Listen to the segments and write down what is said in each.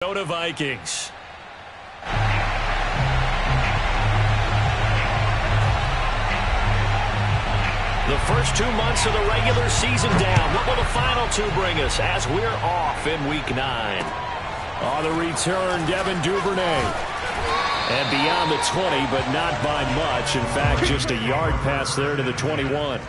Go to Vikings. The first 2 months of the regular season down. What will the final two bring us as we're off in Week 9? On the return, Devin Duvernay. And beyond the 20, but not by much. In fact, just a yard pass there to the 21.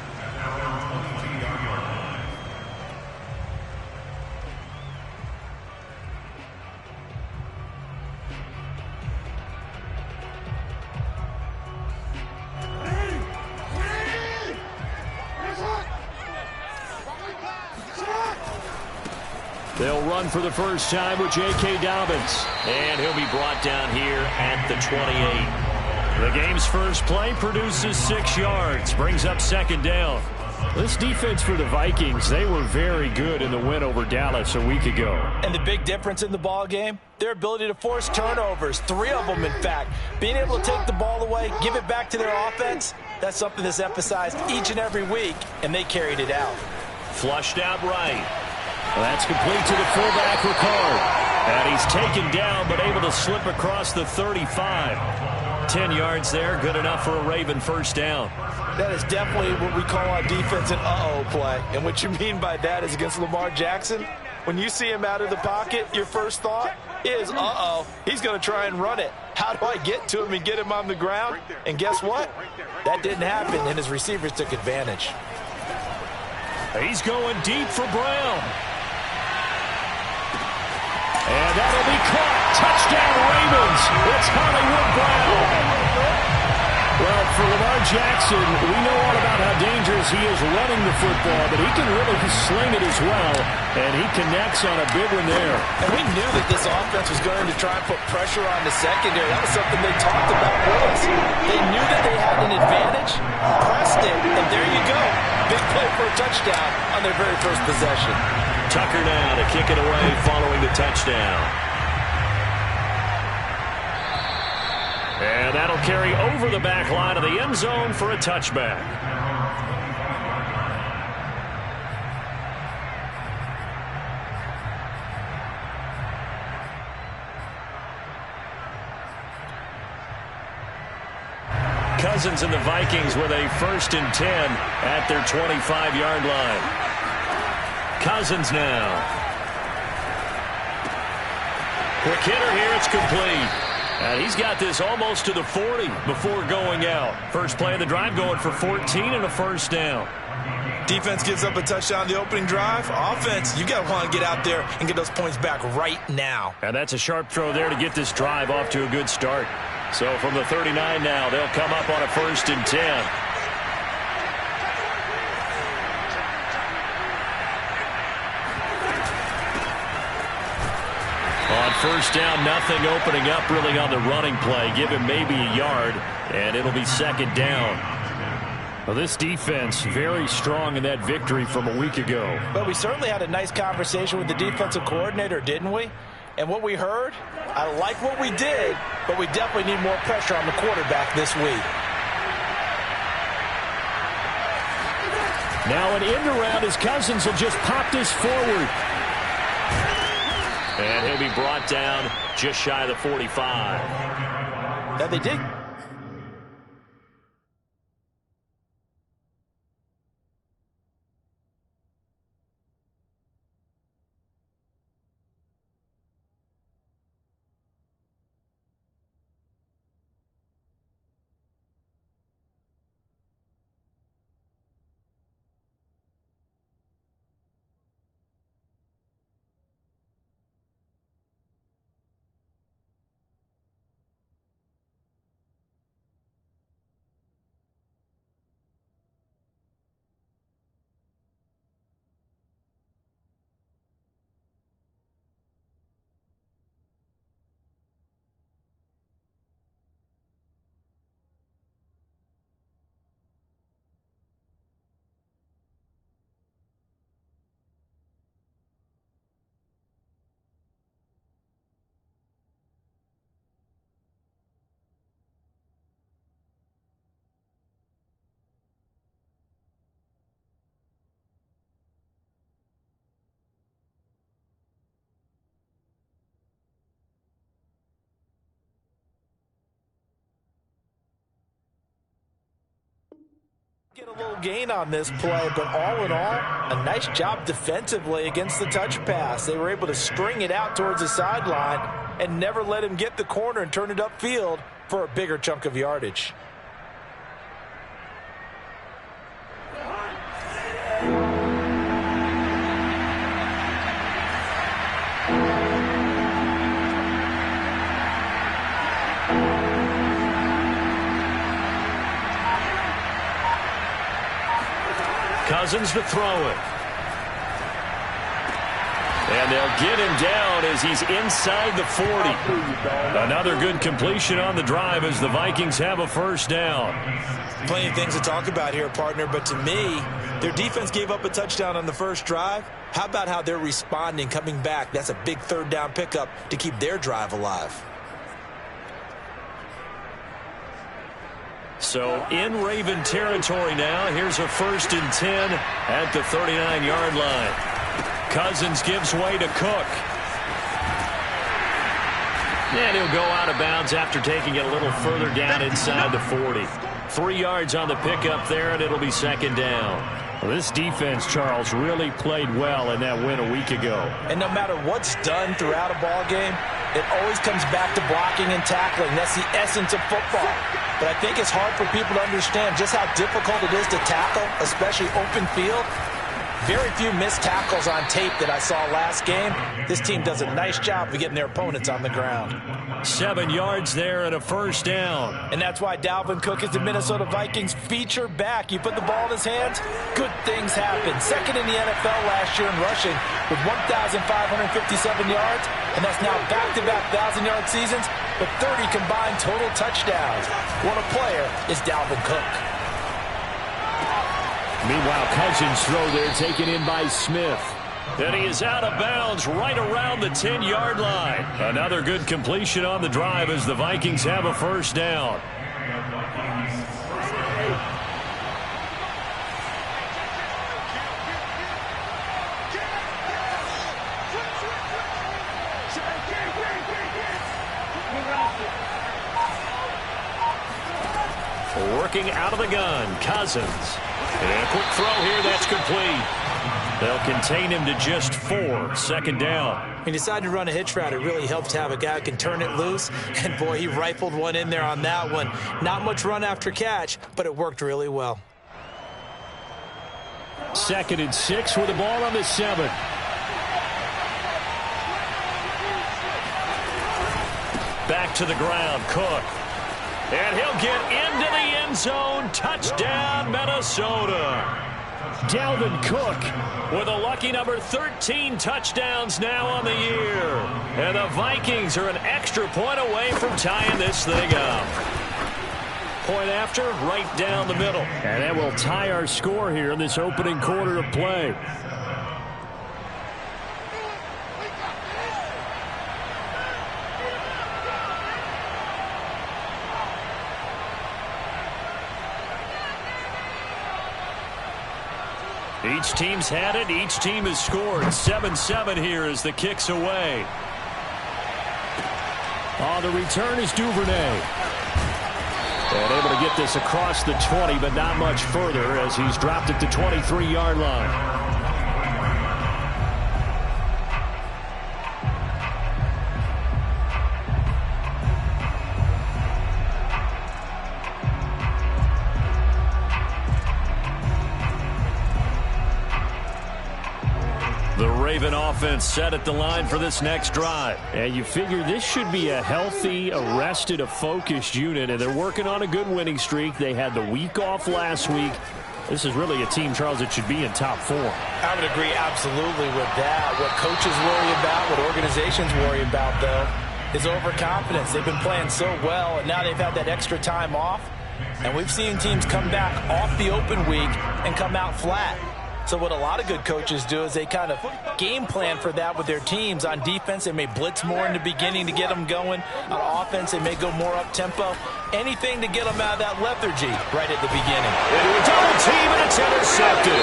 They'll run for the first time with J.K. Dobbins. And he'll be brought down here at the 28. The game's first play produces 6 yards. Brings up second down. This defense for the Vikings, they were very good in the win over Dallas a week ago. And the big difference in the ball game, their ability to force turnovers. 3 of them, in fact. Being able to take the ball away, give it back to their offense, that's something that's emphasized each and every week, and they carried it out. Flushed out right. Well, that's complete to the fullback, Burkhead. And he's taken down, but able to slip across the 35. 10 yards there, good enough for a Raven first down. That is definitely what we call on defense an uh-oh play. And what you mean by that is against Lamar Jackson, when you see him out of the pocket, your first thought is, uh-oh, he's going to try and run it. How do I get to him and get him on the ground? And guess what? That didn't happen, and his receivers took advantage. He's going deep for Brown. And that'll be caught. Touchdown, Ravens. It's Hollywood Brown. Well, for Lamar Jackson, we know all about how dangerous he is running the football, but he can really sling it as well, and he connects on a big one there. And we knew that this offense was going to try and put pressure on the secondary. That was something they talked about with us. They knew that they had an advantage, pressed it, and there you go. Big play for a touchdown on their very first possession. Tucker now to kick it away following the touchdown. And that'll carry over the back line of the end zone for a touchback. Cousins and the Vikings with a 1st and 10 at their 25-yard line. Cousins now. Quick hitter here, it's complete. And he's got this almost to the 40 before going out. First play of the drive going for 14 and a first down. Defense gives up a touchdown the opening drive. Offense, you got to want to get out there and get those points back right now. And that's a sharp throw there to get this drive off to a good start. So from the 39 now, they'll come up on a 1st and 10. On first down, nothing opening up really on the running play. Give him maybe a yard, and it'll be second down. Well, this defense very strong in that victory from a week ago. But we certainly had a nice conversation with the defensive coordinator, didn't we? And what we heard, I like what we did, but we definitely need more pressure on the quarterback this week. Now an end around as Cousins will just pop this forward. And he'll be brought down just shy of the 45. Now they did. Get a little gain on this play, but all in all, a nice job defensively against the touch pass. They were able to string it out towards the sideline and never let him get the corner and turn it upfield for a bigger chunk of yardage. Cousins to throw it. And they'll get him down as he's inside the 40. Another good completion on the drive as the Vikings have a first down. Plenty of things to talk about here, partner, but to me, their defense gave up a touchdown on the first drive. How about how they're responding, coming back? That's a big third down pickup to keep their drive alive. So in Raven territory now. Here's a 1st and 10 at the 39-yard line. Cousins gives way to Cook. And he'll go out of bounds after taking it a little further down inside the 40. 3 yards on the pickup there, and it'll be 2nd down. Well, this defense, Charles, really played well in that win a week ago. And no matter what's done throughout a ball game, it always comes back to blocking and tackling. That's the essence of football. But I think it's hard for people to understand just how difficult it is to tackle, especially open field. Very few missed tackles on tape that I saw last game. This team does a nice job of getting their opponents on the ground. 7 yards there and a 1st down. And that's why Dalvin Cook is the Minnesota Vikings feature back. You put the ball in his hands, good things happen. 2nd in the NFL last year in rushing with 1,557 yards. And that's now back-to-back 1,000-yard seasons with 30 combined total touchdowns. What a player is Dalvin Cook. Meanwhile, Cousins throw there taken in by Smith. And he is out of bounds right around the 10-yard line. Another good completion on the drive as the Vikings have a 1st down. Working out of the gun, Cousins. And a quick throw here, that's complete. They'll contain him to just 4. 2nd down. He decided to run a hitch route. It really helped to have a guy who can turn it loose. And, boy, he rifled one in there on that one. Not much run after catch, but it worked really well. 2nd and 6 with the ball on the 7. Back to the ground, Cook. And he'll get into the end zone. Touchdown, Minnesota. Dalvin Cook with a lucky number 13 touchdowns now on the year. And the Vikings are an extra point away from tying this thing up. Point after, right down the middle. And that will tie our score here in this opening quarter of play. Each team's had it. Each team has scored. 7-7 here as the kick's away. On the return is Duvernay. And able to get this across the 20, but not much further as he's dropped at the 23-yard line. The Raven offense set at the line for this next drive. And you figure this should be a healthy, a rested, a focused unit, and they're working on a good winning streak. They had the week off last week. This is really a team, Charles, that should be in top 4. I would agree absolutely with that. What coaches worry about, what organizations worry about, though, is overconfidence. They've been playing so well, and now they've had that extra time off. And we've seen teams come back off the open week and come out flat. So what a lot of good coaches do is they kind of game plan for that with their teams. On defense, they may blitz more in the beginning to get them going. On offense, they may go more up-tempo. Anything to get them out of that lethargy right at the beginning. Into a double team, and it's intercepted.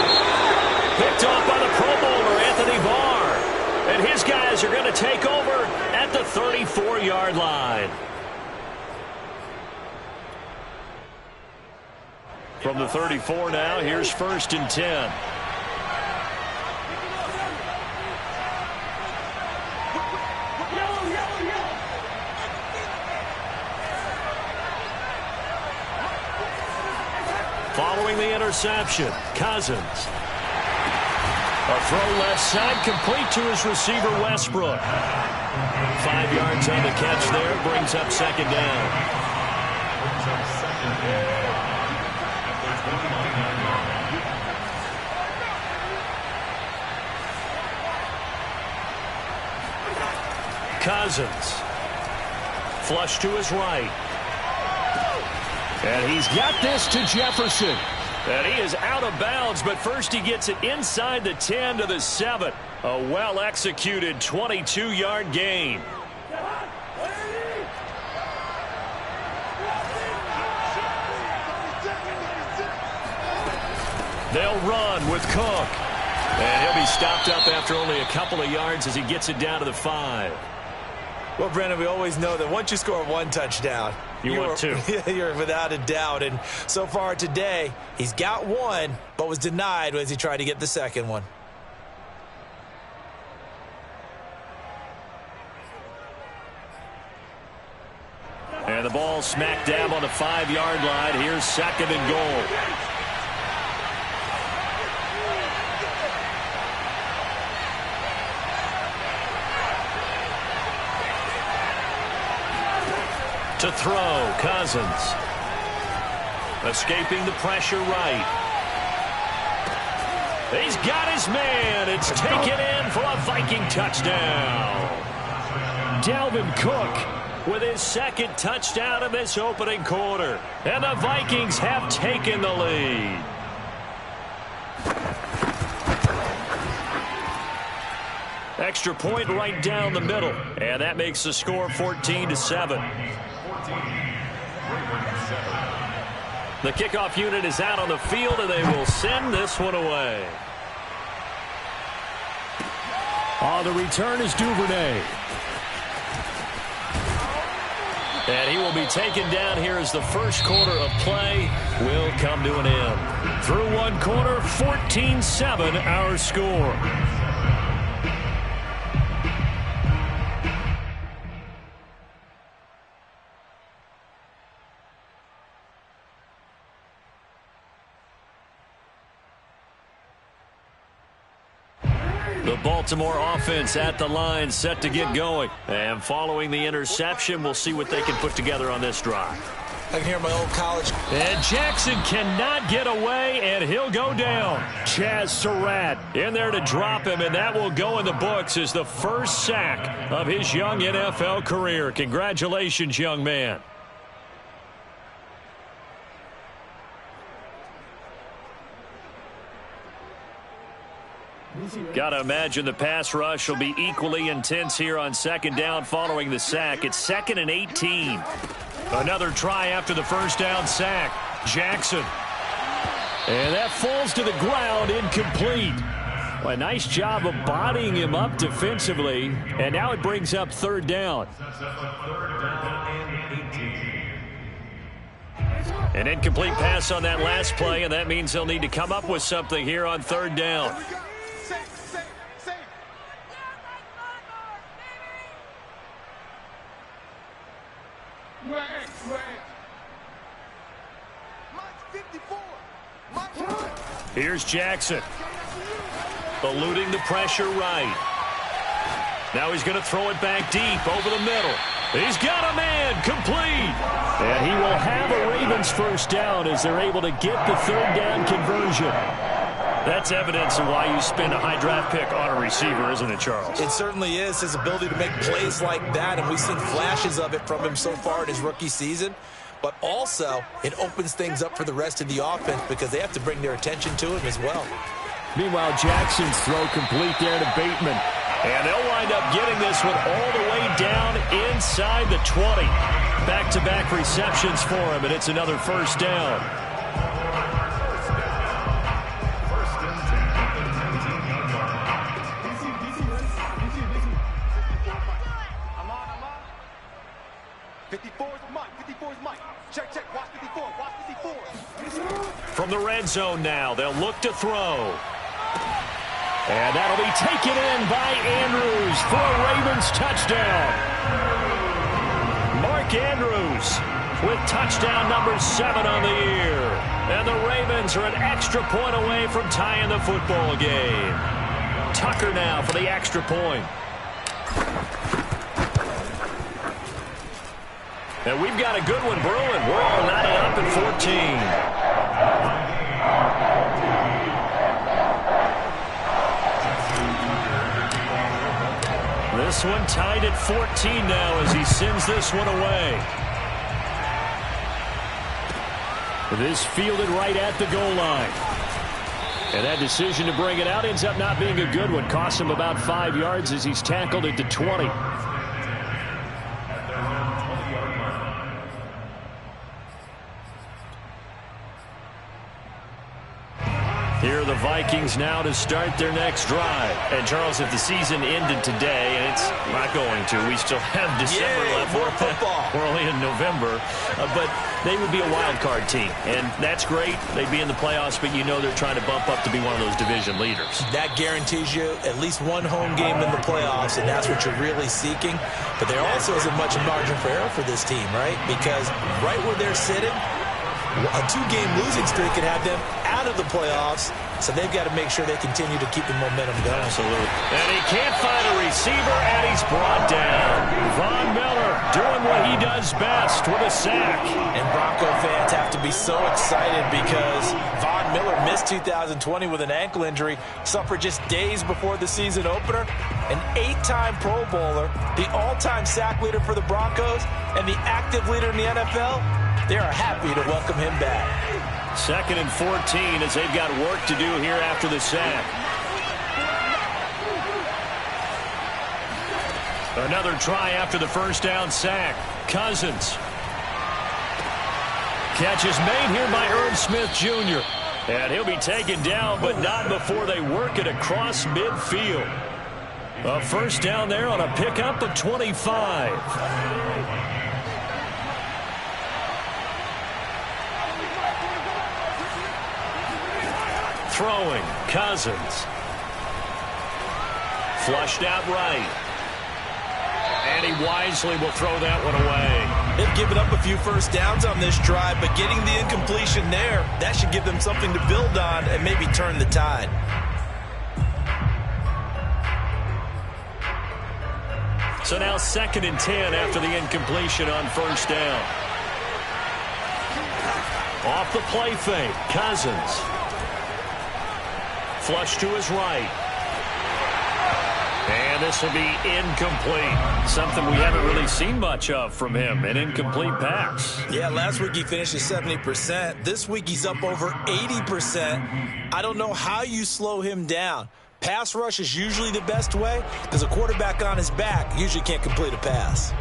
Picked off by the Pro Bowler, Anthony Barr. And his guys are going to take over at the 34-yard line. From the 34 now, here's 1st and 10. Following the interception, Cousins. A throw left side, complete to his receiver, Westbrook. 5 yards on the catch there, brings up 2nd down. Cousins. Flush to his right. And he's got this to Jefferson. And he is out of bounds, but first he gets it inside the 10 to the 7. A well-executed 22-yard gain. They'll run with Cook. And he'll be stopped up after only a couple of yards as he gets it down to the 5. Well, Brandon, we always know that once you score 1 touchdown, you want 2. You're without a doubt. And so far today, he's got 1, but was denied as he tried to get the 2nd one. And the ball smack dab on the 5-yard line. Here's 2nd and goal. To throw, Cousins. Escaping the pressure right. He's got his man. It's taken in for a Viking touchdown. Dalvin Cook with his 2nd touchdown of this opening quarter. And the Vikings have taken the lead. Extra point right down the middle. And that makes the score 14-7. The kickoff unit is out on the field, and they will send this one away. On the return is Duvernay. And he will be taken down here as the first quarter of play will come to an end. Through 1 quarter, 14-7 our score. The Baltimore offense at the line, set to get going. And following the interception, we'll see what they can put together on this drive. I can hear my old college. And Jackson cannot get away, and he'll go down. Chaz Surratt in there to drop him, and that will go in the books as the first sack of his young NFL career. Congratulations, young man. Got to imagine the pass rush will be equally intense here on 2nd down following the sack. It's 2nd and 18. Another try after the first down sack. Jackson. And that falls to the ground, incomplete. Well, a nice job of bodying him up defensively. And now it brings up 3rd down. An incomplete pass on that last play, and that means they'll need to come up with something here on 3rd down. Here's Jackson. Eluding the pressure right. Now he's going to throw it back deep over the middle. He's got a man, complete. And he will have a Ravens first down as they're able to get the 3rd down conversion. That's evidence of why you spend a high draft pick on a receiver, isn't it, Charles? It certainly is, his ability to make plays like that, and we've seen flashes of it from him so far in his rookie season. But also, it opens things up for the rest of the offense because they have to bring their attention to him as well. Meanwhile, Jackson's throw complete there to Bateman. And they'll wind up getting this one all the way down inside the 20. Back-to-back receptions for him, and it's another first down. 54 is Mike. 54 is Mike. Check, check. Watch 54. Watch 54. From the red zone now, they'll look to throw. And that'll be taken in by Andrews for a Ravens touchdown. Mark Andrews with touchdown number 7 on the year. And the Ravens are an extra point away from tying the football game. Tucker now for the extra point. And we've got a good one brewing. We're all knotted up at 14. This one tied at 14 now as he sends this one away. This fielded right at the goal line. And that decision to bring it out ends up not being a good one. Costs him about 5 yards as he's tackled at the 20. Here are the Vikings now to start their next drive. And, Charles, if the season ended today, and it's not going to, we still have December left. More football. We're only in November. But they would be a wild card team, and that's great. They'd be in the playoffs, but you know they're trying to bump up to be one of those division leaders. That guarantees you at least one home game in the playoffs, and that's what you're really seeking. But there also isn't much margin for error for this team, right? Because right where they're sitting, a 2-game losing streak could have them out of the playoffs, so they've got to make sure they continue to keep the momentum going. Absolutely. And he can't find a receiver, and he's brought down. Von Miller doing what he does best with a sack. And Bronco fans have to be so excited because Von Miller missed 2020 with an ankle injury, suffered just days before the season opener. An 8-time Pro Bowler, the all-time sack leader for the Broncos, and the active leader in the NFL. They are happy to welcome him back. 2nd and 14 as they've got work to do here after the sack. Another try after the first down sack. Cousins. Catch is made here by Irv Smith Jr. And he'll be taken down, but not before they work it across midfield. A first down there on a pickup of 25. Throwing, Cousins. Flushed out right. And he wisely will throw that one away. They've given up a few first downs on this drive, but getting the incompletion there, that should give them something to build on and maybe turn the tide. So now 2nd and 10 after the incompletion on first down. Off the play fake, Cousins. Flush to his right. And this will be incomplete. Something we haven't really seen much of from him, an incomplete pass. Yeah, last week he finished at 70%. This week he's up over 80%. I don't know how you slow him down. Pass rush is usually the best way because a quarterback on his back usually can't complete a pass.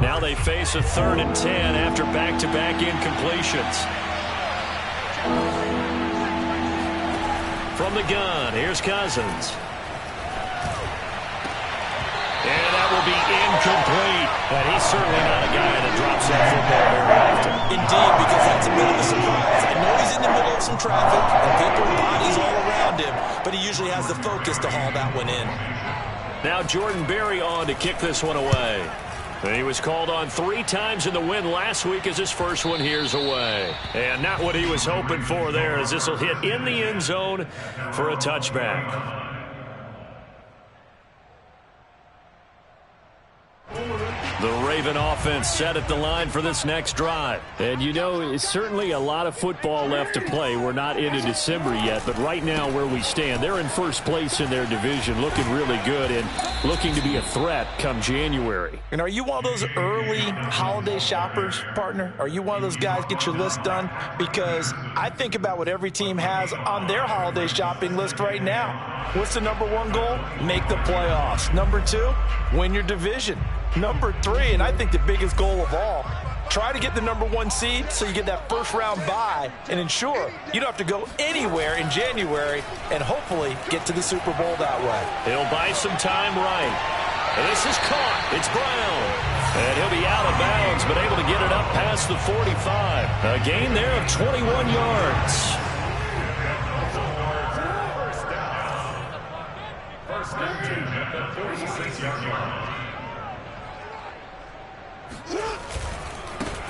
Now they face a 3rd and 10 after back-to-back incompletions. From the gun, here's Cousins. And that will be incomplete. And he's certainly not a guy that drops that football very often. Indeed, because that's a bit of a surprise. I know he's in the middle of some traffic and people and bodies all around him, but he usually has the focus to haul that one in. Now Jordan Berry on to kick this one away. And he was called on 3 times in the win last week as his first one here's away. And not what he was hoping for there as this will hit in the end zone for a touchback. The Raven offense set at the line for this next drive. And you know, it's certainly a lot of football left to play. We're not into December yet, but right now where we stand, they're in first place in their division, looking really good and looking to be a threat come January. And are you one of those early holiday shoppers, partner? Are you one of those guys get your list done? Because I think about what every team has on their holiday shopping list right now. What's the #1 goal? Make the playoffs. #2, win your division. #3, and I think the biggest goal of all, try to get the #1 seed so you get that first-round bye and ensure you don't have to go anywhere in January and hopefully get to the Super Bowl that way. He'll buy some time right. And this is caught. It's Brown. And he'll be out of bounds, but able to get it up past the 45. A gain there of 21 yards. First down team at the 46-yard line.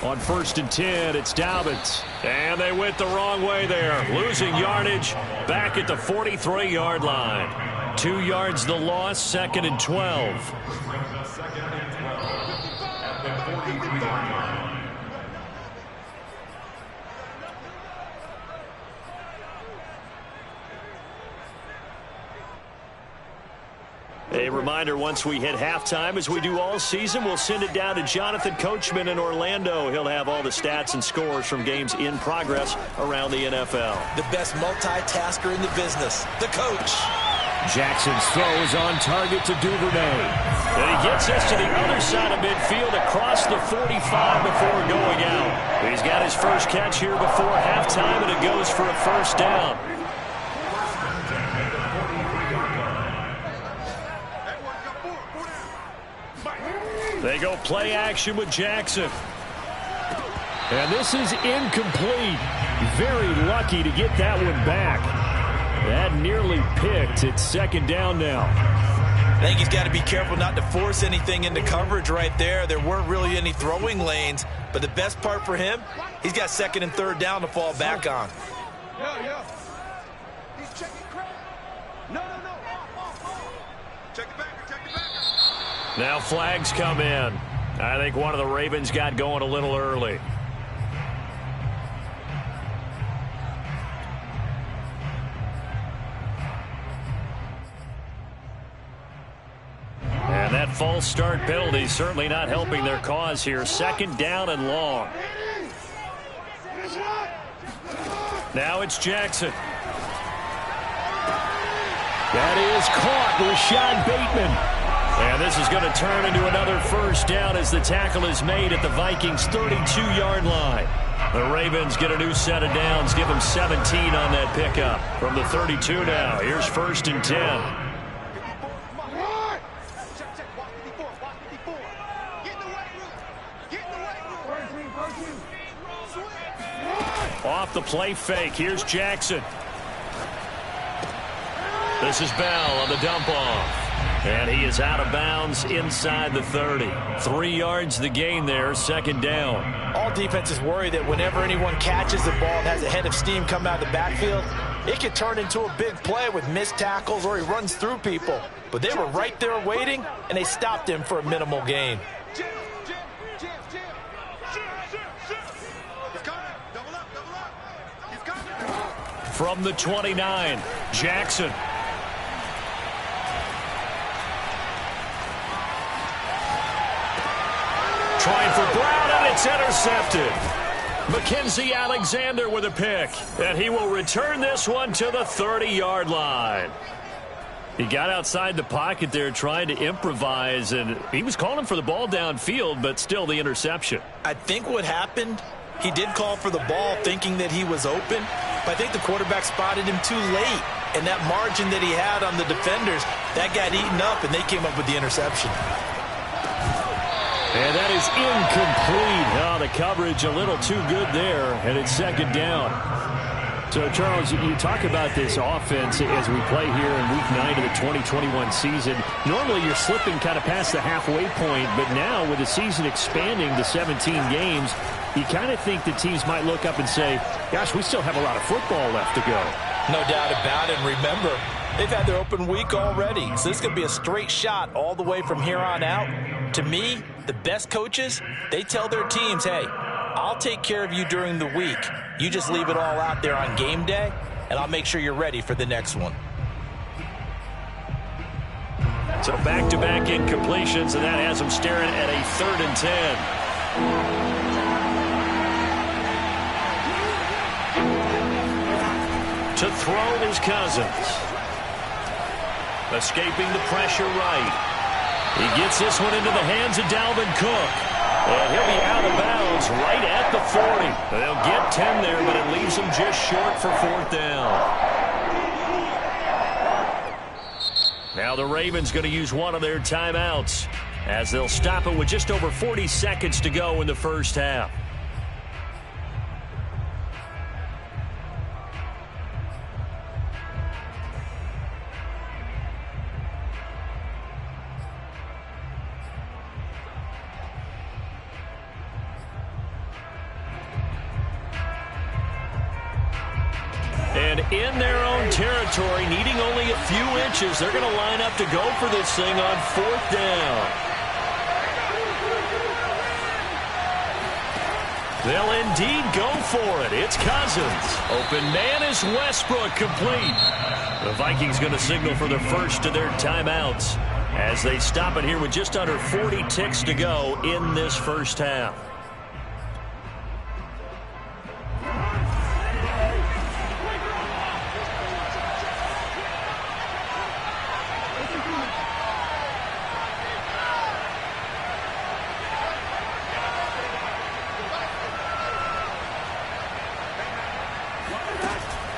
On 1st and 10, it's Dobbins. And they went the wrong way there. Losing yardage back at the 43-yard line. 2 yards the loss, 2nd and 12. A reminder, once we hit halftime, as we do all season, we'll send it down to Jonathan Coachman in Orlando. He'll have all the stats and scores from games in progress around the NFL. The best multitasker in the business, the coach. Jackson's throw is on target to Duvernay. And he gets us to the other side of midfield across the 45 before going out. He's got his first catch here before halftime, and it goes for a first down. They go play action with Jackson. And this is incomplete. Very lucky to get that one back. That nearly picked. It's 2nd down now. I think he's got to be careful not to force anything into coverage right there. There weren't really any throwing lanes. But the best part for him, he's got 2nd and 3rd down to fall back on. Yeah. He's checking credit. No. Check it back. Now flags come in. I think one of the Ravens got going a little early. And that false start penalty certainly not helping their cause here. 2nd down and long. Now it's Jackson. That is caught. Rashad Bateman. And this is going to turn into another first down as the tackle is made at the Vikings' 32-yard line. The Ravens get a new set of downs, give them 17 on that pickup. From the 32 now, here's 1st and 10. Off the play fake, here's Jackson. This is Bell on the dump off. And he is out of bounds inside the 30. 3 yards the gain there, 2nd down. All defenses worry that whenever anyone catches the ball and has a head of steam come out of the backfield, it could turn into a big play with missed tackles or he runs through people. But they were right there waiting, and they stopped him for a minimal gain. From the 29, Jackson. Trying for Brown, and it's intercepted. Mackenzie Alexander with a pick. And he will return this one to the 30-yard line. He got outside the pocket there trying to improvise, and he was calling for the ball downfield, but still the interception. I think what happened, he did call for the ball thinking that he was open, but I think the quarterback spotted him too late. And that margin that he had on the defenders, that got eaten up, and they came up with the interception. And that is incomplete. Oh, the coverage a little too good there, and it's 2nd down. So, Charles, you talk about this offense as we play here in Week 9 of the 2021 season. Normally, you're slipping kind of past the halfway point, but now with the season expanding to 17 games, you kind of think the teams might look up and say, gosh, we still have a lot of football left to go. No doubt about it. And remember, they've had their open week already, so this could be a straight shot all the way from here on out. To me, the best coaches, they tell their teams, hey, I'll take care of you during the week. You just leave it all out there on game day, and I'll make sure you're ready for the next one. So back-to-back incompletions, and that has them staring at a 3rd and 10. To throw is Cousins. Escaping the pressure right. He gets this one into the hands of Dalvin Cook. And he'll be out of bounds right at the 40. They'll get 10 there, but it leaves them just short for 4th down. Now the Ravens going to use one of their timeouts as they'll stop it with just over 40 seconds to go in the first half. And in their own territory, needing only a few inches, they're going to line up to go for this thing on 4th down. They'll indeed go for it. It's Cousins. Open man is Westbrook, complete. The Vikings going to signal for the first of their timeouts as they stop it here with just under 40 ticks to go in this first half.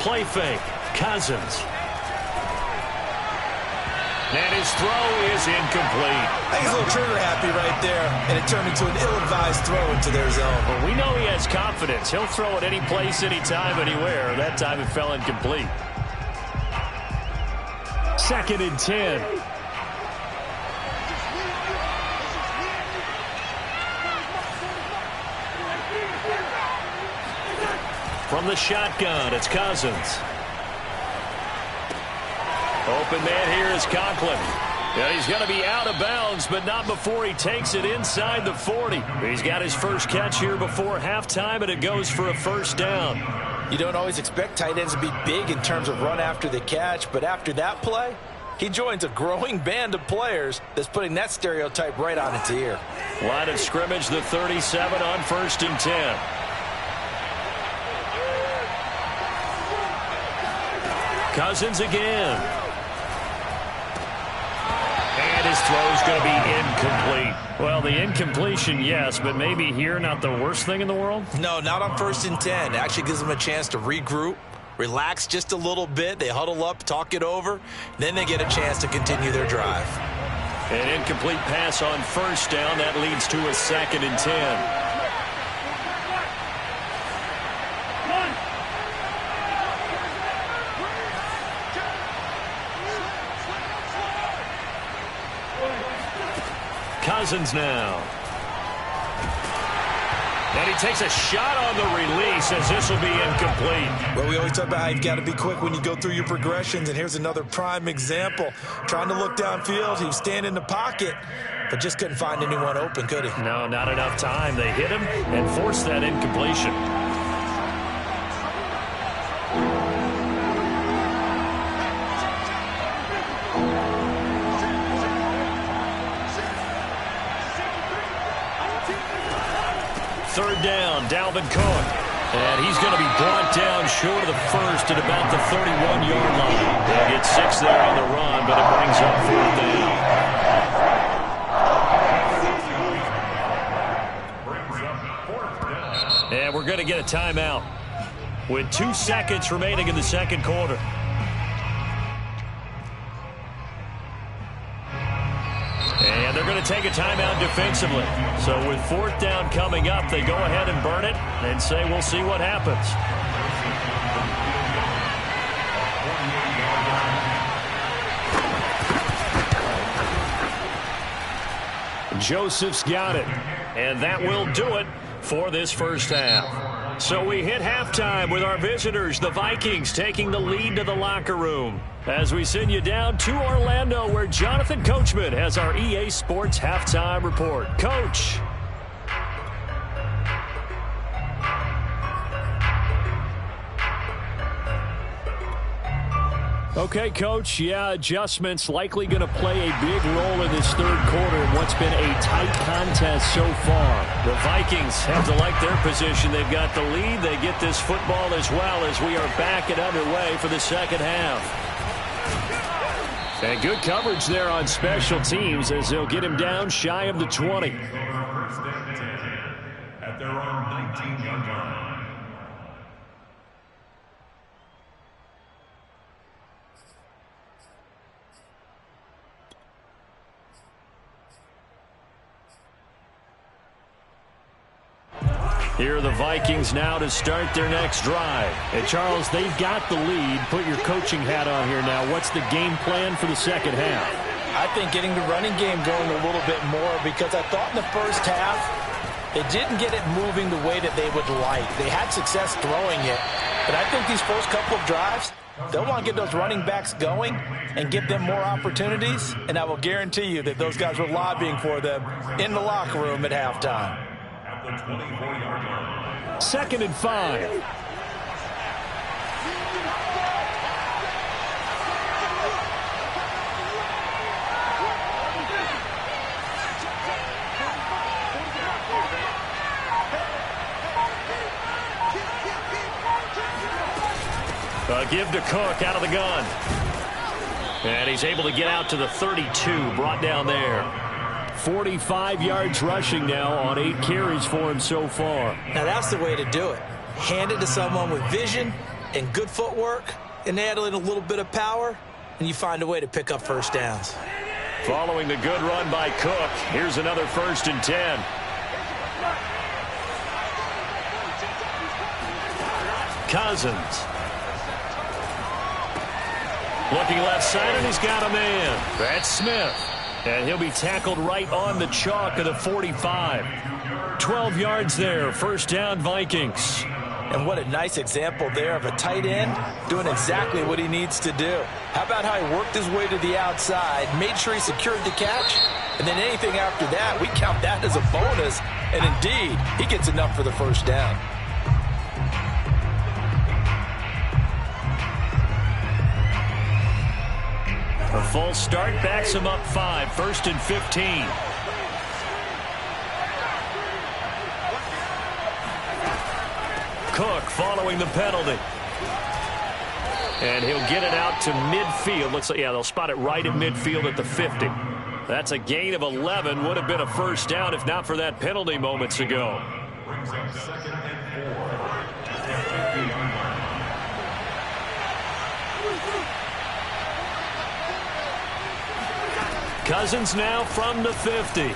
Play fake. Cousins. And his throw is incomplete. I think he's a little trigger happy right there, and it turned into an ill-advised throw into their zone. Well, we know he has confidence. He'll throw it any place, anytime, anywhere. That time it fell incomplete. 2nd and 10. From the shotgun, it's Cousins. Open man here is Conklin. Yeah, he's going to be out of bounds, but not before he takes it inside the 40. He's got his first catch here before halftime, and it goes for a first down. You don't always expect tight ends to be big in terms of run after the catch, but after that play, he joins a growing band of players that's putting that stereotype right on its ear. Line of scrimmage, the 37 on 1st and 10. Cousins again. And his throw's going to be incomplete. Well, the incompletion, yes, but maybe here not the worst thing in the world? No, not on 1st and 10. It actually gives them a chance to regroup, relax just a little bit. They huddle up, talk it over. Then they get a chance to continue their drive. An incomplete pass on 1st down. That leads to a 2nd and 10. Cousins now. And he takes a shot on the release as this will be incomplete. Well, we always talk about how you've got to be quick when you go through your progressions, and here's another prime example. Trying to look downfield, he was standing in the pocket, but just couldn't find anyone open, could he? No, not enough time. They hit him and forced that incompletion. Third down, Dalvin Cook. And he's going to be brought down short of the first at about the 31-yard line. They'll get 6 there on the run, but it brings up 4th down. And we're going to get a timeout with 2 seconds remaining in the second quarter. And they're going to take a timeout defensively. So with 4th down coming up, they go ahead and burn it and say we'll see what happens. Joseph's got it. And that will do it for this first half. So we hit halftime with our visitors, the Vikings, taking the lead to the locker room. As we send you down to Orlando, where Jonathan Coachman has our EA Sports Halftime Report. Coach. Okay, Coach, yeah, adjustments likely going to play a big role in this third quarter in what's been a tight contest so far. The Vikings have to like their position. They've got the lead. They get this football as well as we are back and underway for the second half. And good coverage there on special teams as they'll get him down shy of the 20. first and 10 at their own 19-yard line. Here are the Vikings now to start their next drive. And Charles, they've got the lead. Put your coaching hat on here now. What's the game plan for the second half? I think getting the running game going a little bit more, because I thought in the first half they didn't get it moving the way that they would like. They had success throwing it, but I think these first couple of drives, they'll want to get those running backs going and give them more opportunities, and I will guarantee you that those guys were lobbying for them in the locker room at halftime. At the 24-yard line. 2nd and 5. A give to Cook out of the gun. And he's able to get out to the 32, brought down there. 45 yards rushing now on 8 carries for him so far. Now that's the way to do it. Hand it to someone with vision and good footwork, and add in a little bit of power, and you find a way to pick up first downs. Following the good run by Cook, here's another 1st and 10. Cousins. Looking left side, and he's got a man. That's Smith. And he'll be tackled right on the chalk of the 45. 12 yards there. 1st down, Vikings. And what a nice example there of a tight end doing exactly what he needs to do. How about how he worked his way to the outside, made sure he secured the catch, and then anything after that, we count that as a bonus. And indeed, he gets enough for the 1st down. A full start backs him up 5. 1st and 15. Cook following the penalty. And he'll get it out to midfield. Looks like, yeah, they'll spot it right at midfield at the 50. That's a gain of 11. Would have been a 1st down if not for that penalty moments ago. Brings up 2nd and 4 at the 50-yard line. Cousins now from the 50.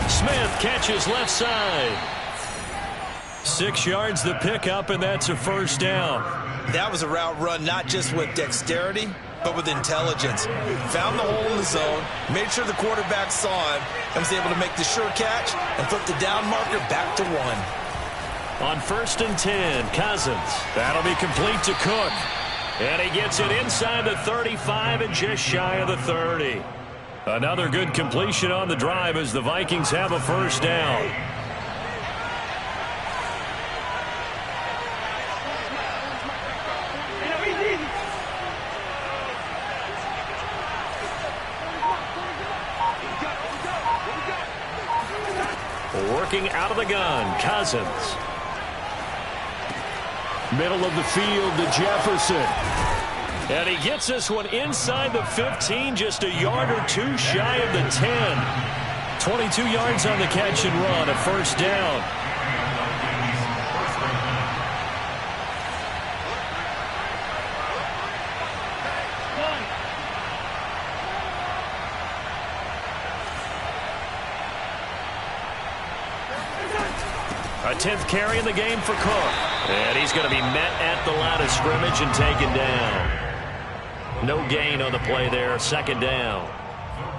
Smith catches left side. 6 yards the pickup, and that's a 1st down. That was a route run not just with dexterity, but with intelligence. Found the hole in the zone, made sure the quarterback saw him, and was able to make the sure catch and flip the down marker back to 1. On 1st and 10, Cousins. That'll be complete to Cook. And he gets it inside the 35 and just shy of the 30. Another good completion on the drive as the Vikings have a 1st down. Working out of the gun, Cousins. Middle of the field to Jefferson. And he gets this one inside the 15, just a yard or 2 shy of the 10. 22 yards on the catch and run, a 1st down. A 10th carry in the game for Cook. And he's going to be met at the line of scrimmage and taken down. No gain on the play there, 2nd down.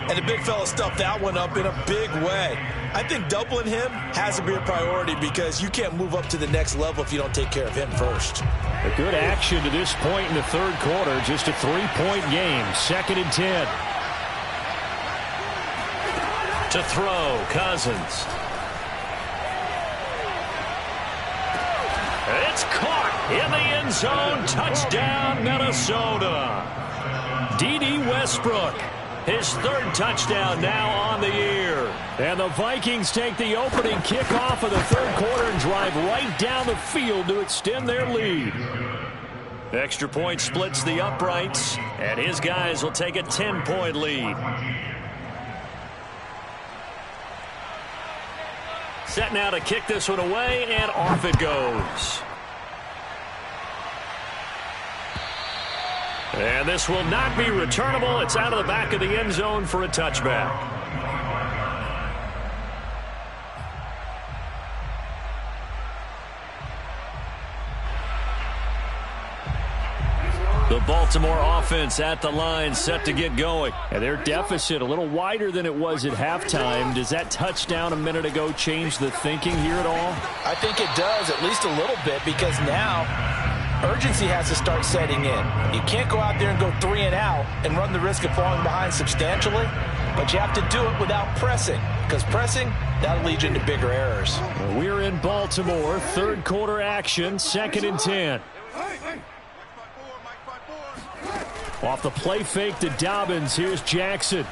And the big fella stuffed that one up in a big way. I think doubling him has to be a priority because you can't move up to the next level if you don't take care of him first. A good action to this point in the 3rd quarter. Just a 3-point game. 2nd and 10. To throw, Cousins. It's caught in the end zone. Touchdown, Minnesota. D.D. Westbrook, his 3rd touchdown now on the year. And the Vikings take the opening kickoff of the 3rd quarter and drive right down the field to extend their lead. Extra point splits the uprights, and his guys will take a 10-point lead. Set now to kick this one away, and off it goes. And this will not be returnable. It's out of the back of the end zone for a touchback. The Baltimore offense at the line, set to get going. And their deficit a little wider than it was at halftime. Does that touchdown a minute ago change the thinking here at all? I think it does, at least a little bit, because now urgency has to start setting in. You can't go out there and go 3 and out and run the risk of falling behind substantially, but you have to do it without pressing, because pressing, that'll lead you into bigger errors. We're in Baltimore, third quarter action, 2nd and 10. Off the play fake to Dobbins, here's Jackson.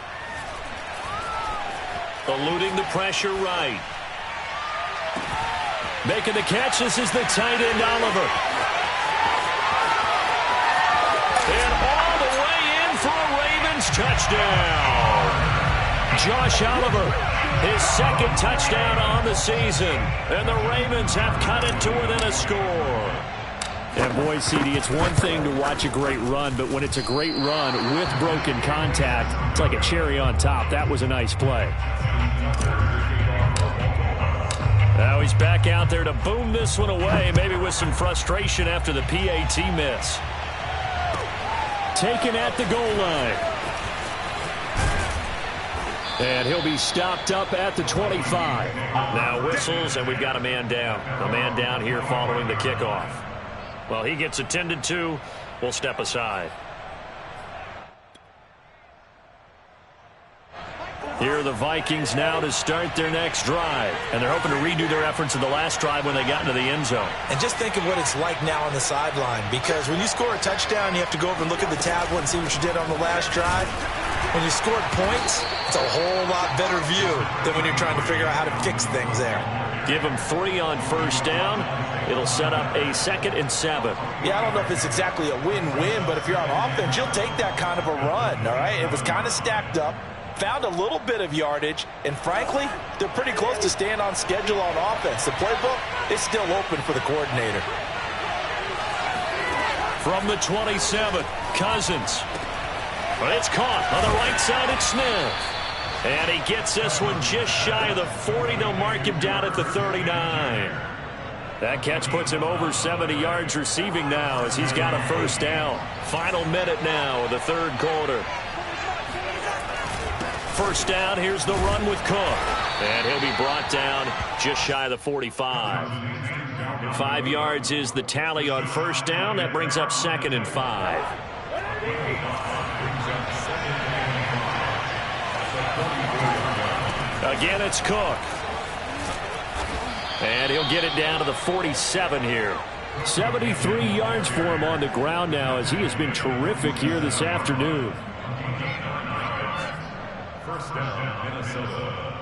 Eluding the pressure right. Making the catch, this is the tight end Oliver. And all the way in for a Ravens touchdown. Josh Oliver, his 2nd touchdown on the season. And the Ravens have cut it to within a score. And boy, CD, it's one thing to watch a great run, but when it's a great run with broken contact, it's like a cherry on top. That was a nice play. Now he's back out there to boom this one away, maybe with some frustration after the PAT miss. Taken at the goal line. And he'll be stopped up at the 25. Now whistles, and we've got a man down. A man down here following the kickoff. Well, he gets attended to. We'll step aside. Here are the Vikings now to start their next drive. And they're hoping to redo their efforts in the last drive when they got into the end zone. And just think of what it's like now on the sideline, because when you score a touchdown, you have to go over and look at the tablet and see what you did on the last drive. When you scored points, it's a whole lot better view than when you're trying to figure out how to fix things there. Give him 3 on first down. It'll set up a 2nd and 7. Yeah, I don't know if it's exactly a win-win, but if you're on offense, you'll take that kind of a run, all right? It was kind of stacked up, found a little bit of yardage, and frankly, they're pretty close to staying on schedule on offense. The playbook is still open for the coordinator. From the 27, Cousins. But it's caught on the right side at Smith. And he gets this one just shy of the 40. They'll mark him down at the 39. That catch puts him over 70 yards receiving now as he's got a first down. Final minute now of the third quarter. First down, here's the run with Cook. And he'll be brought down just shy of the 45. 5 yards is the tally on first down. That brings up 2nd and 5. Again, it's Cook. And he'll get it down to the 47 here. 73 yards for him on the ground now as he has been terrific here this afternoon. First down, Minnesota.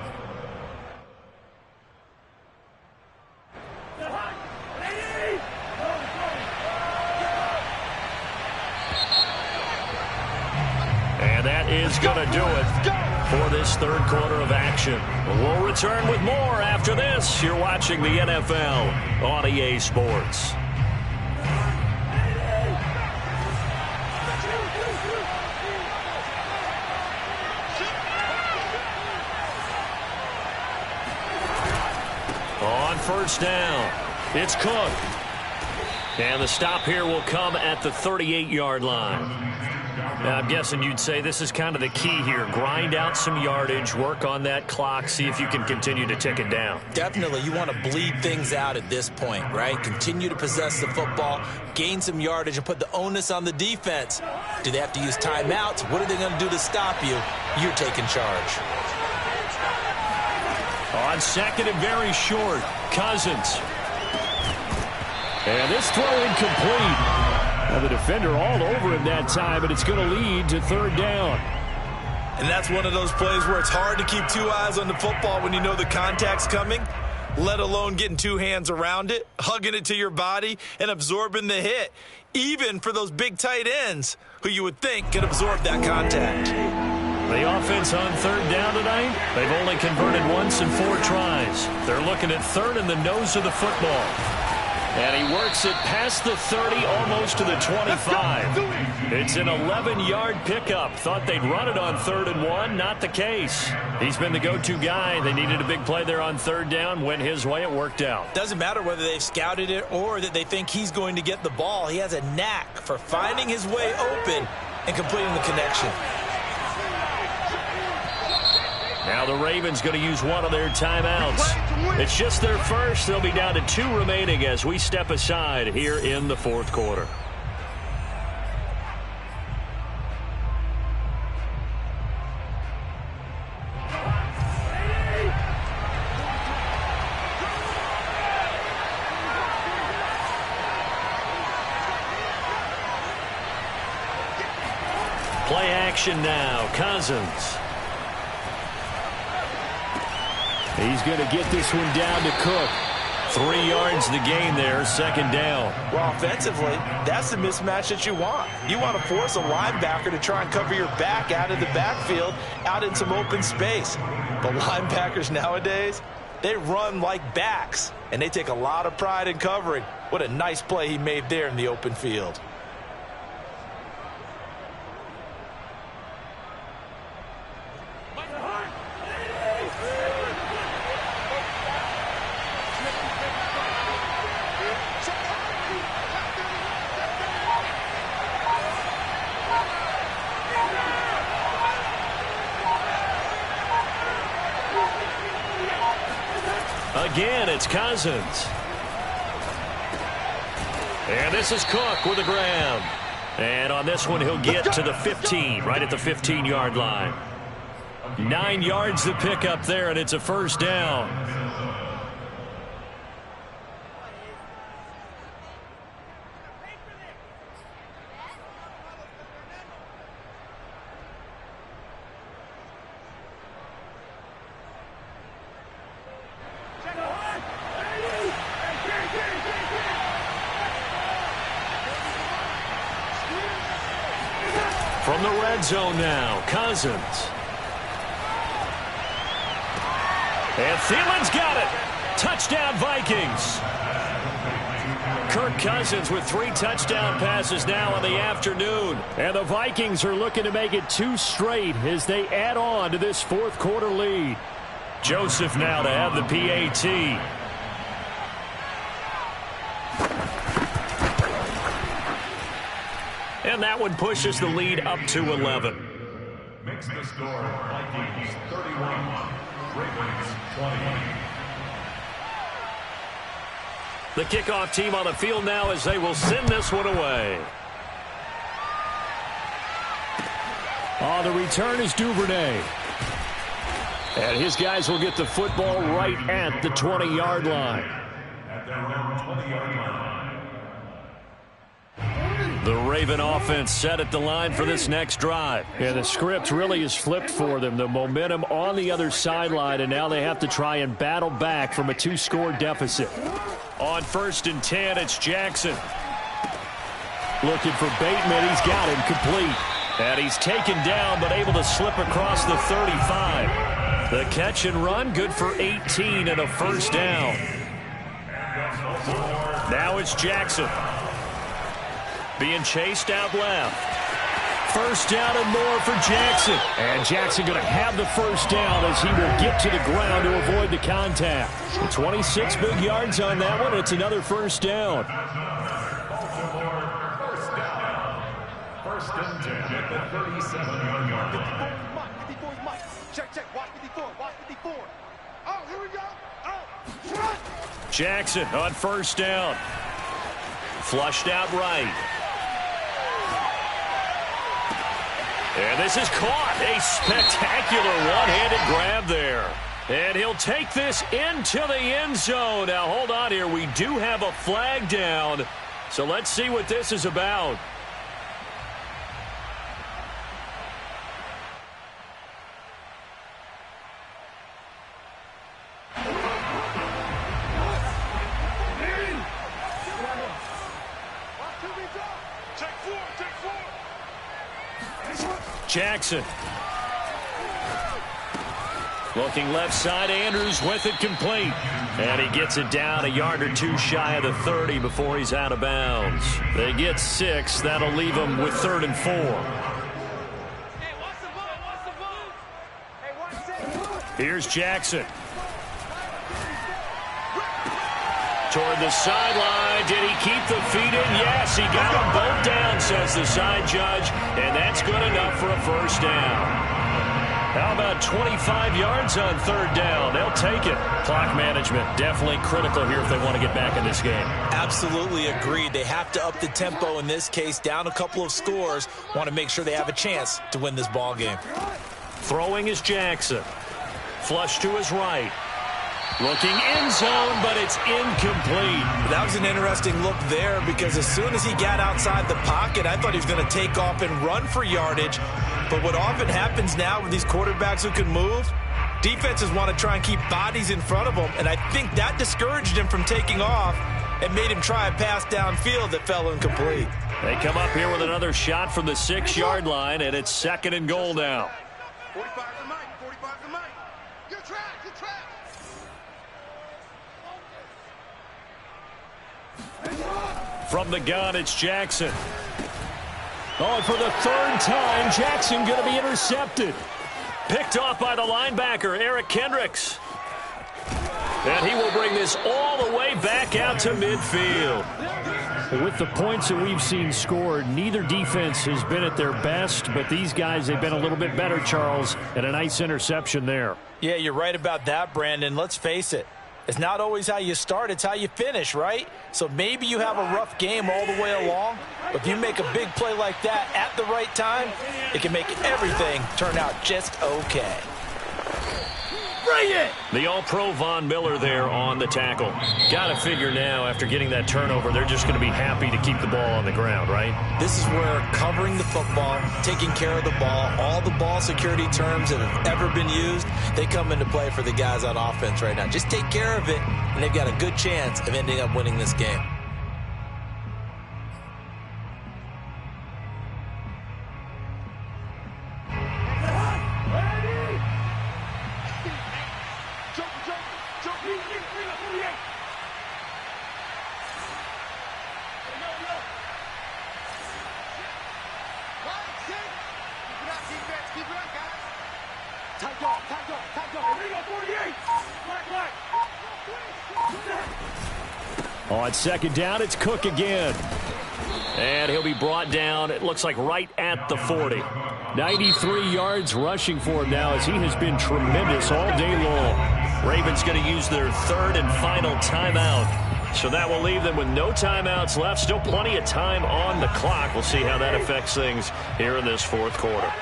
And that is going to do it for this third quarter of action. We'll return with more after this. You're watching the NFL on EA Sports. On first down, it's Cook. And the stop here will come at the 38-yard line. Now, I'm guessing you'd say this is kind of the key here. Grind out some yardage, work on that clock, see if you can continue to tick it down. Definitely. You want to bleed things out at this point, right? Continue to possess the football, gain some yardage, and put the onus on the defense. Do they have to use timeouts? What are they going to do to stop you? You're taking charge. On second and very short, Cousins. And this throw incomplete. Now the defender all over him that time, but it's going to lead to third down. And that's one of those plays where it's hard to keep 2 eyes on the football when you know the contact's coming, let alone getting 2 hands around it, hugging it to your body, and absorbing the hit, even for those big tight ends who you would think could absorb that contact. The offense on third down tonight, they've only converted once in 4 tries. They're looking at third in the nose of the football. And he works it past the 30, almost to the 25. It's an 11-yard pickup. Thought they'd run it on 3rd and 1. Not the case. He's been the go-to guy. They needed a big play there on 3rd down. Went his way. It worked out. Doesn't matter whether they've scouted it or that they think he's going to get the ball. He has a knack for finding his way open and completing the connection. Now the Ravens going to use one of their timeouts. It's just their first. They'll be down to 2 remaining as we step aside here in the 4th quarter. Play action now. Cousins. He's going to get this one down to Cook. 3 yards the gain there, 2nd down. Well, offensively, that's the mismatch that you want. You want to force a linebacker to try and cover your back out of the backfield, out in some open space. But linebackers nowadays, they run like backs, and they take a lot of pride in covering. What a nice play he made there in the open field. Again, it's Cousins. And this is Cook with a grab. And on this one, he'll get to the 15, right at the 15-yard line. 9 yards to pick up there, and it's a 1st down. From the red zone now, Cousins. And Thielen's got it. Touchdown, Vikings. Kirk Cousins with 3 touchdown passes now in the afternoon. And the Vikings are looking to make it 2 straight as they add on to this 4th quarter lead. Joseph now to have the PAT. And that one pushes the lead up to 11. Makes the score Vikings 31, Ravens 20. The kickoff team on the field now as they will send this one away. On the return is Duvernay. And his guys will get the football right at the 20-yard line. At their own 20-yard line. The Raven offense set at the line for this next drive. And the script really is flipped for them. The momentum on the other sideline, and now they have to try and battle back from a 2-score deficit. On 1st and 10, it's Jackson. Looking for Bateman. He's got him complete. And he's taken down, but able to slip across the 35. The catch and run, good for 18 and a 1st down. Now it's Jackson. Being chased out left. 1st down and more for Jackson. And Jackson going to have the 1st down as he will get to the ground to avoid the contact. 26 big yards on that one. It's another 1st down. First and 10 at the 37-yard line. 54 is Mike. Check. Watch 54. Watch 54. Oh, here we go. Oh, Jackson on 1st down. Flushed out right. And this is caught. A spectacular one-handed grab there. And he'll take this into the end zone. Now, hold on here. We do have a flag down. So let's see what this is about. Jackson Looking left side, Andrews with it complete. And he gets it down a yard or two shy of the 30 before he's out of bounds. They get 6. That'll leave them with 3rd and 4. Here's Jackson. Toward the sideline. Did he keep the feet in? Yes, he got them both down, says the side judge. And that's good enough for a first down. How about 25 yards on 3rd down? They'll take it. Clock management definitely critical here if they want to get back in this game. Absolutely agreed. They have to up the tempo in this case, down a couple of scores. Want to make sure they have a chance to win this ball game. Throwing is Jackson. Flush to his right. Looking end zone, but it's incomplete. That was an interesting look there because as soon as he got outside the pocket, I thought he was going to take off and run for yardage. But what often happens now with these quarterbacks who can move, defenses want to try and keep bodies in front of them, and I think that discouraged him from taking off and made him try a pass downfield that fell incomplete. They come up here with another shot from the 6-yard line, and it's 2nd and goal now. 45 to Mike. 45 to Mike. Good track. Good track. From the gun, it's Jackson. Oh, and for the 3rd time, Jackson going to be intercepted. Picked off by the linebacker, Eric Kendricks. And he will bring this all the way back out to midfield. With the points that we've seen scored, neither defense has been at their best, but these guys, they've been a little bit better, Charles, and a nice interception there. Yeah, you're right about that, Brandon. Let's face it. It's not always how you start, it's how you finish, right? So maybe you have a rough game all the way along, but if you make a big play like that at the right time, it can make everything turn out just okay. Bring it! The All-Pro Von Miller there on the tackle. Got to figure now, after getting that turnover, they're just going to be happy to keep the ball on the ground, right? This is where covering the football, taking care of the ball, all the ball security terms that have ever been used, they come into play for the guys on offense right now. Just take care of it, and they've got a good chance of ending up winning this game. On 2nd down, it's Cook again. And he'll be brought down, it looks like right at the 40. 93 yards rushing for him now as he has been tremendous all day long. Ravens going to use their 3rd and final timeout. So that will leave them with no timeouts left. Still plenty of time on the clock. We'll see how that affects things here in this 4th quarter.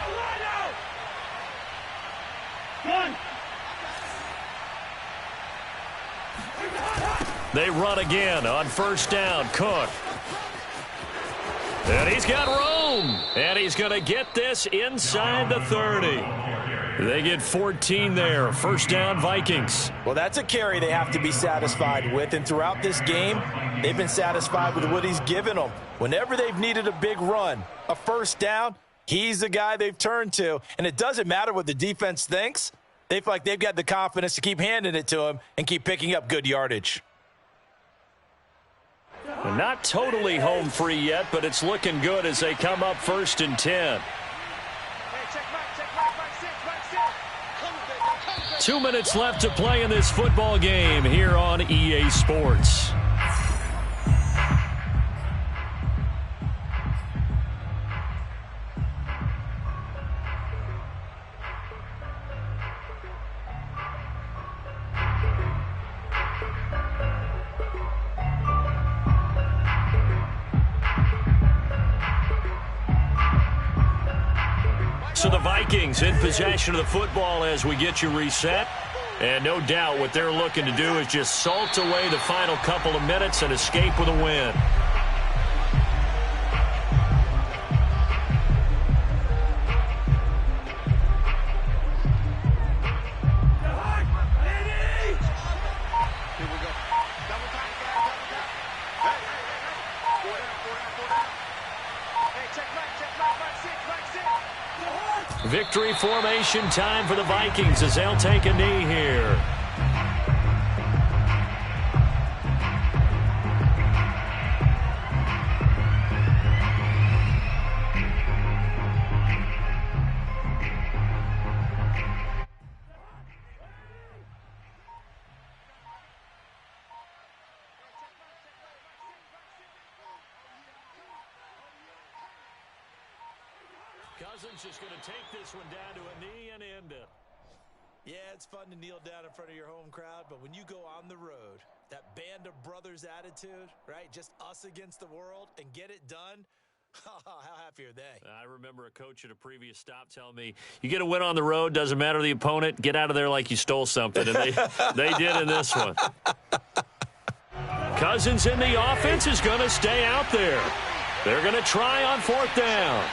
They run again on 1st down. Cook. And he's got room. And he's going to get this inside the 30. They get 14 there. 1st down, Vikings. Well, that's a carry they have to be satisfied with. And throughout this game, they've been satisfied with what he's given them. Whenever they've needed a big run, a 1st down, he's the guy they've turned to. And it doesn't matter what the defense thinks. They feel like they've got the confidence to keep handing it to him and keep picking up good yardage. Not totally home free yet, but it's looking good as they come up 1st and 10. 2 minutes left to play in this football game here on EA Sports. So the Vikings in possession of the football as we get you reset. And no doubt what they're looking to do is just salt away the final couple of minutes and escape with a win. Victory formation time for the Vikings as they'll take a knee here. Cousins just going to take this one down to a knee and end it. Yeah, it's fun to kneel down in front of your home crowd, but when you go on the road, that band of brothers attitude, right? Just us against the world and get it done. How happy are they? I remember a coach at a previous stop telling me, you get a win on the road, doesn't matter the opponent, get out of there like you stole something. And they did in this one. Cousins in the offense is going to stay out there. They're going to try on 4th down.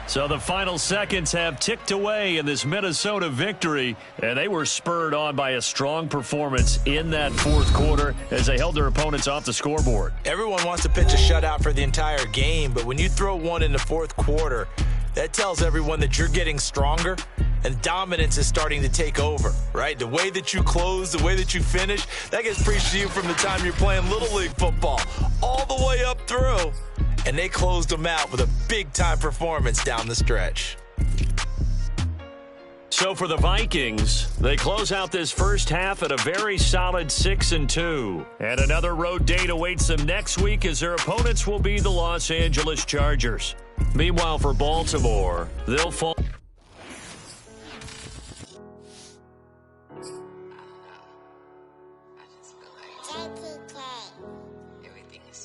So the final seconds have ticked away in this Minnesota victory, and they were spurred on by a strong performance in that 4th quarter as they held their opponents off the scoreboard. Everyone wants to pitch a shutout for the entire game, but when you throw one in the 4th quarter, that tells everyone that you're getting stronger and dominance is starting to take over, right? The way that you close, the way that you finish, that gets preached to you from the time you're playing Little League football all the way up through. And they closed them out with a big-time performance down the stretch. So for the Vikings, they close out this first half at a very solid 6-2. And another road date awaits them next week as their opponents will be the Los Angeles Chargers. Meanwhile, for Baltimore, they'll fall